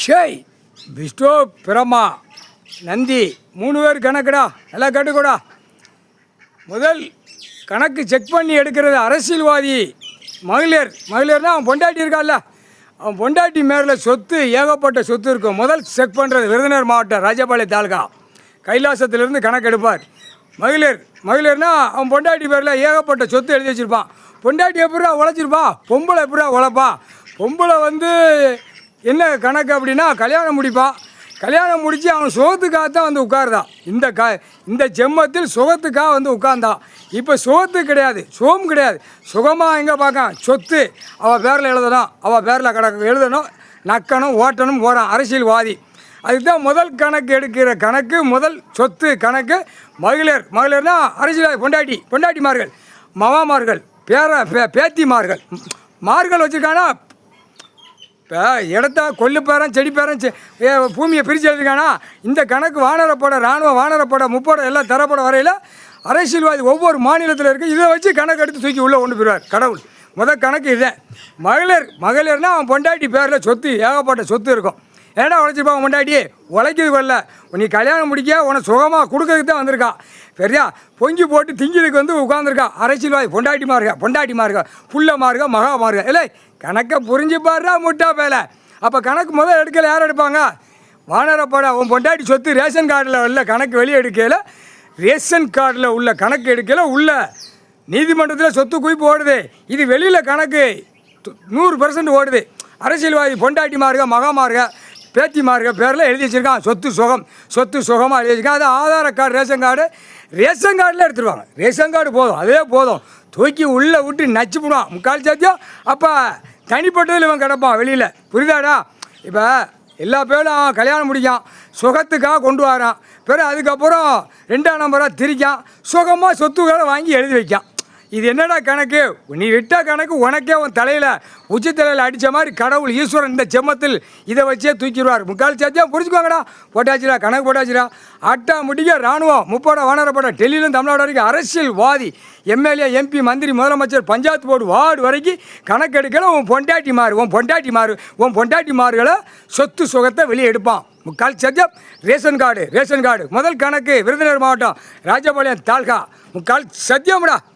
ஷேய் விஷ்ணு பிரம்மா நந்தி 3 பேர் கணக்குடா, நல்லா கேட்டுக்கூடா. முதல் கணக்கு செக் பண்ணி எடுக்கிறது அரசியல்வாதி. மகளிர்னா அவன் பொண்டாட்டி இருக்கான்ல, அவன் பொண்டாட்டி மேரில் சொத்து ஏகப்பட்ட சொத்து இருக்கும். முதல் செக் பண்ணுறது விருதுநகர் மாவட்டம் ராஜபாளையம் தாலுகா கைலாசத்திலிருந்து கணக்கு எடுப்பார். மகளிர்னா அவன் பொண்டாட்டி பேரில் ஏகப்பட்ட சொத்து எழுதி வச்சுருப்பான். பொண்டாட்டி எப்படா உழைச்சிருப்பா, பொம்பளை எப்படா உழைப்பா. பொம்பளை என்ன கணக்கு அப்படின்னா கல்யாணம் முடிப்பான். கல்யாணம் முடித்து அவன் சுகத்துக்காக தான் உட்காருதான். இந்த ஜென்மத்தில் சுகத்துக்காக உட்கார்ந்தான். இப்போ சுகத்து கிடையாது, சுகம் கிடையாது. சுகமாக எங்கே பார்க்கான், சொத்து அவள் பேரில் எழுதணும், அவள் பேரில் கணக்கு எழுதணும், நக்கணும், ஓட்டணும் போகிறான் அரசியல்வாதி. அதுக்கு தான் முதல் கணக்கு எடுக்கிற கணக்கு, முதல் சொத்து கணக்கு. மகளிர்னா அரசியல்வாதி பொண்டாட்டிமார்கள், மவாமார்கள், பேத்திமார்கள் வச்சுருக்கானா. இப்போ இடத்த கொல்லு பேரன் செடி பேரன் பூமியை பிரித்து எழுதிருக்கானா. இந்த கணக்கு வானரப்பட இராணுவ வானரப்பட முப்பட எல்லாம் தரப்பட வரையில் அரசியல்வாதி ஒவ்வொரு மாநிலத்தில் இருக்குது. இதை வச்சு கணக்கு எடுத்து தூக்கி உள்ளே கொண்டு போயிடுவார் கடவுள். முதல் கணக்கு இதுதான். மகளிர்னா அவன் பொண்டாட்டி பேரில் சொத்து ஏகப்பட்ட சொத்து இருக்கும். ஏன்னா உழைச்சிருப்பான் பொண்டாட்டி, உழைக்கிறது வரல. நீ கல்யாணம் முடிக்க உனக்கு சுகமாக கொடுக்கறதுக்கு தான் வந்திருக்கா. சரியா, பொங்கி போட்டு திங்கிறதுக்கு உட்காந்துருக்கா அரசியல்வாதி. பொண்டாட்டிமாருங்க புள்ளமாருங்க மகாமாருங்க. இல்லை கணக்கை புரிஞ்சு பாடுறா முட்டா பேலை. அப்போ கணக்கு முதல் எடுக்கல யார் எடுப்பாங்க, வானரப்பட. உன் பொண்டாட்டி சொத்து ரேஷன் கார்டில் உள்ள கணக்கு வெளியே எடுக்கல, ரேஷன் கார்டில் உள்ள கணக்கு எடுக்கல, உள்ள நீதிமன்றத்தில் சொத்து குவிப்பு ஓடுது. இது வெளியில் கணக்கு 100% ஓடுது. அரசியல்வாதி பொண்டாட்டிமாருங்க மகாமாருங்க பேத்திமாருங்க பேரில் எழுதி வச்சுருக்கான். சொத்து சுகமாக எழுதி வச்சுருக்கான். அது ஆதார கார்டு ரேஷன் கார்டில் எடுத்துருவாங்க. ரேஷன் கார்டு போதும், அதே போதும். தூக்கி உள்ளே விட்டு நச்சு போடுவான் முக்கால் சாத்தியம். அப்போ தனிப்பட்டதில் இவன் கிடப்பான் வெளியில். புரியுதாடா. இப்போ எல்லா பேரும் கல்யாணம் முடிக்கான், சுகத்துக்காக கொண்டு வரான். பிறகு அதுக்கப்புறம் 2ஆம் நம்பராக திரிக்கான், சுகமாக சொத்துக்களை வாங்கி எழுதி வைக்கான். இது என்னடா கணக்கு, நீ விட்ட கணக்கு உனக்கே உன் தலையில் உச்சத்தலையில் அடித்த மாதிரி கடவுள் ஈஸ்வரன் இந்த செம்மத்தில் இதை வச்சே தூக்கிடுவார். முக்கால் சாத்தியம் புரிஞ்சுக்கோங்கடா. போட்டாச்சுடா, கணக்கு போட்டாச்சுடா. முடிக்க இராணுவம் முப்பட வானரப்பட டெல்லியிலும் தமிழ்நாடு வரைக்கும் அரசியல்வாதி எம்எல்ஏ எம்பி மந்திரி முதலமைச்சர் பஞ்சாயத்து போர்டு வார்டு வரைக்கும் கணக்கு எடுக்கல. உன் பொண்டாட்டிமார்களை சொத்து சுகத்தை வெளியே எடுப்பான். முக்கால் சத்தியம். ரேஷன் கார்டு முதல் கணக்கு விருதுநகர் மாவட்டம் ராஜபாளையம் தாலுகா. முக்கால் சத்தியம்டா.